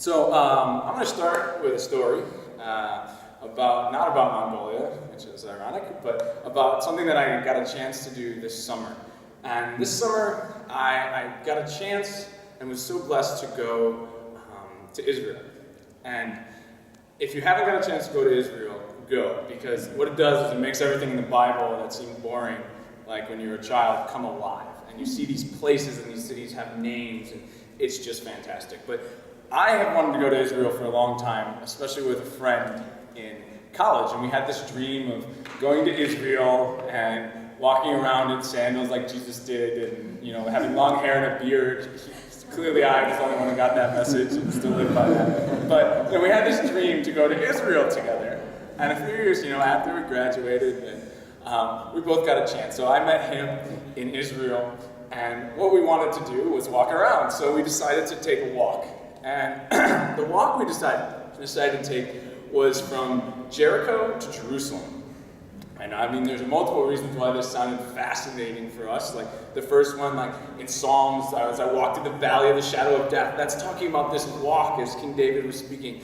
So I'm going to start with a story not about Mongolia, which is ironic, but about something that I got a chance to do this summer. And this summer, I got a chance and was so blessed to go to Israel. And if you haven't got a chance to go to Israel, go, because what it does is it makes everything in the Bible that seemed boring, like when you're a child, come alive. And you see these places and these cities have names, and it's just fantastic. But I have wanted to go to Israel for a long time, especially with a friend in college, and we had this dream of going to Israel and walking around in sandals like Jesus did, and having long hair and a beard. Clearly I was the only one who got that message and still live by that. But we had this dream to go to Israel together. And a few years after we graduated, we both got a chance. So I met him in Israel, and what we wanted to do was walk around. So we decided to take a walk. And the walk we decided to take was from Jericho to Jerusalem. And I mean, there's multiple reasons why this sounded fascinating for us. Like the first one, like in Psalms, as I walked in the valley of the shadow of death, that's talking about this walk as King David was speaking.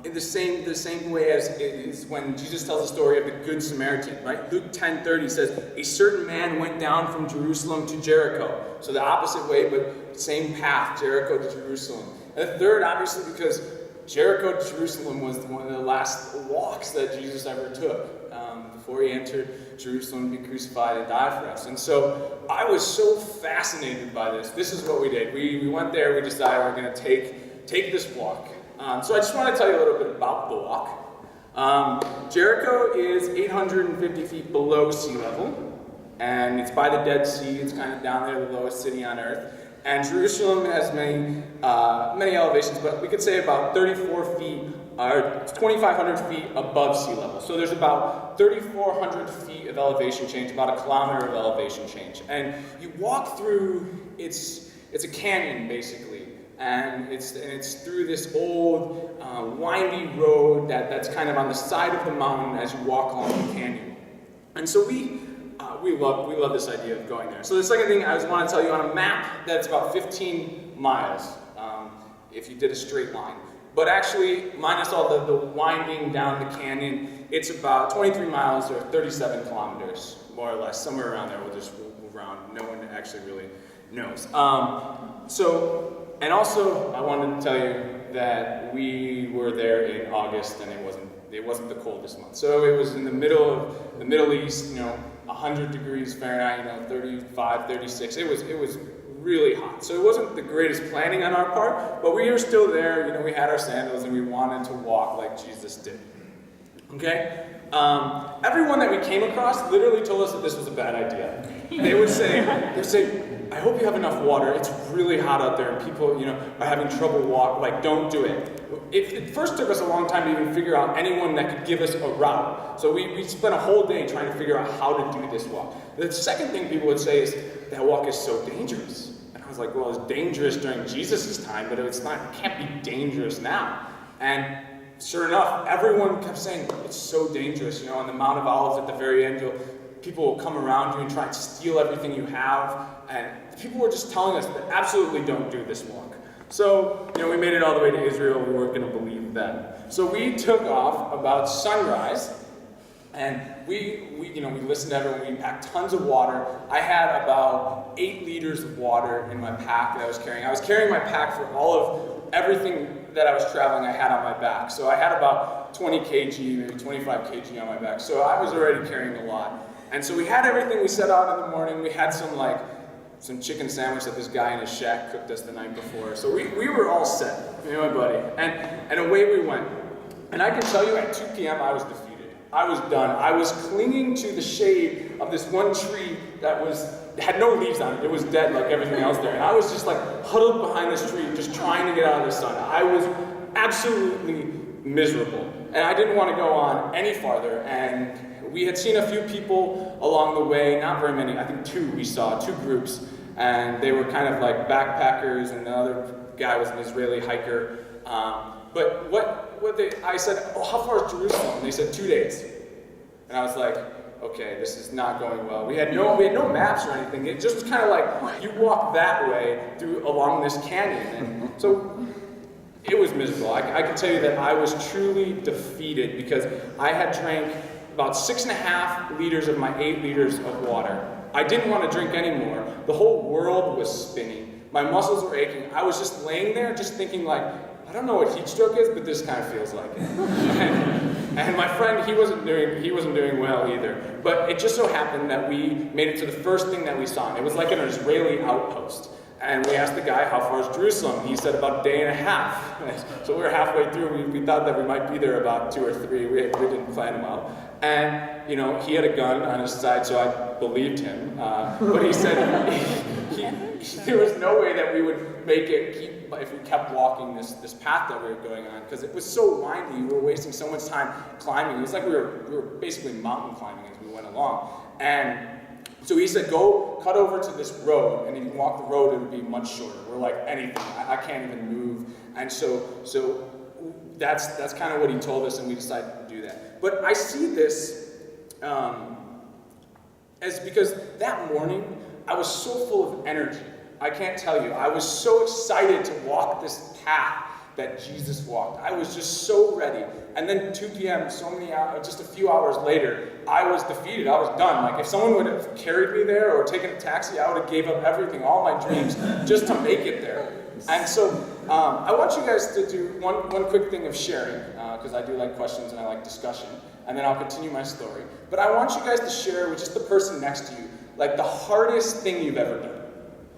In the same way as is when Jesus tells the story of the Good Samaritan, right? Luke 10:30 says, a certain man went down from Jerusalem to Jericho. So the opposite way, but same path, Jericho to Jerusalem. And the third, obviously, because Jericho to Jerusalem was one of the last walks that Jesus ever took before he entered Jerusalem to be crucified and die for us. And so I was so fascinated by this. This is what we did. We went there, we decided we're going to take this walk. So I just want to tell you a little bit about the walk. Jericho is 850 feet below sea level, and it's by the Dead Sea. It's kind of down there, the lowest city on earth. And Jerusalem has many elevations, but we could say about 34 feet, or 2,500 feet above sea level. So there's about 3,400 feet of elevation change, about a kilometer of elevation change. And you walk through, it's a canyon basically. And it's through this old, windy road that's kind of on the side of the mountain as you walk along the canyon. And so we love this idea of going there. So the second thing I just want to tell you, on a map, that's about 15 miles if you did a straight line. But actually, minus all the winding down the canyon, it's about 23 miles or 37 kilometers, more or less, somewhere around there. We'll round. No one actually really knows. And also, I wanted to tell you that we were there in August, and it wasn't the coldest month. So it was in the middle of the Middle East, 100 degrees Fahrenheit, 35, 36. It was really hot. So it wasn't the greatest planning on our part, but we were still there. We had our sandals, and we wanted to walk like Jesus did. Okay? Everyone that we came across literally told us that this was a bad idea. They would say, I hope you have enough water. It's really hot out there, and people, are having trouble don't do it. It first took us a long time to even figure out anyone that could give us a route. So we spent a whole day trying to figure out how to do this walk. The second thing people would say is, that walk is so dangerous. And I was like, well, it's dangerous during Jesus' time, but it can't be dangerous now. And sure enough, everyone kept saying, it's so dangerous. On the Mount of Olives at the very end, people will come around you and try to steal everything you have. And people were just telling us that absolutely don't do this walk. So, we made it all the way to Israel. We weren't going to believe them. So we took off about sunrise, and we listened to everyone. We packed tons of water. I had about 8 liters of water in my pack that I was carrying. I was carrying my pack for all of everything that I was traveling. I had on my back. So I had about 20 kg, maybe 25 kg on my back. So I was already carrying a lot. And so we had everything. We set out in the morning. We had some chicken sandwich that this guy in his shack cooked us the night before. So we were all set, me and my buddy. And away we went. And I can tell you, at 2 p.m. I was defeated. I was done. I was clinging to the shade of this one tree that had no leaves on it. It was dead like everything else there. And I was just huddled behind this tree, just trying to get out of the sun. I was absolutely miserable. And I didn't want to go on any farther. And we had seen a few people along the way, not very many, I think 2 we saw, 2 groups, and they were kind of like backpackers, and the other guy was an Israeli hiker. I said, how far is Jerusalem? And they said 2 days. And I was like, okay, this is not going well. We had no maps or anything. It just was kind of like, you walk that way along this canyon. And so it miserable. I can tell you that I was truly defeated because I had drank about 6.5 liters of my 8 liters of water. I didn't want to drink anymore. The whole world was spinning. My muscles were aching. I was just laying there just thinking like, I don't know what heat stroke is, but this kind of feels like it. And my friend, he wasn't doing well either. But it just so happened that we made it to the first thing that we saw. And it was like an Israeli outpost. And we asked the guy, how far is Jerusalem? He said about a day and a half. So we were halfway through. We thought that we might be there about 2 or 3. We didn't plan him out. And, he had a gun on his side, so I believed him. But he said there was no way that we would make it if we kept walking this path that we were going on, because it was so windy. We were wasting so much time climbing. It was like we were basically mountain climbing as we went along. And so he said, go cut over to this road, and if you walk the road, it would be much shorter. We're like, anything. I can't even move. And so that's kind of what he told us, and we decided to do that. But I see this as because that morning, I was so full of energy. I can't tell you. I was so excited to walk this path that Jesus walked. I was just so ready. And then 2 p.m., so many hours, just a few hours later, I was defeated. I was done. Like if someone would have carried me there or taken a taxi, I would have gave up everything, all my dreams, just to make it there. And so I want you guys to do one quick thing of sharing, because I do like questions and I like discussion. And then I'll continue my story. But I want you guys to share with just the person next to you, like the hardest thing you've ever done.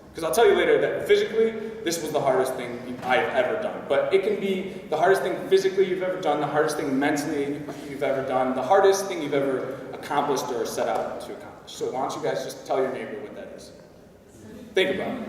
Because I'll tell you later that physically, this was the hardest thing I've ever done. But it can be the hardest thing physically you've ever done, the hardest thing mentally you've ever done, the hardest thing you've ever accomplished or set out to accomplish. So why don't you guys just tell your neighbor what that is? Think about it.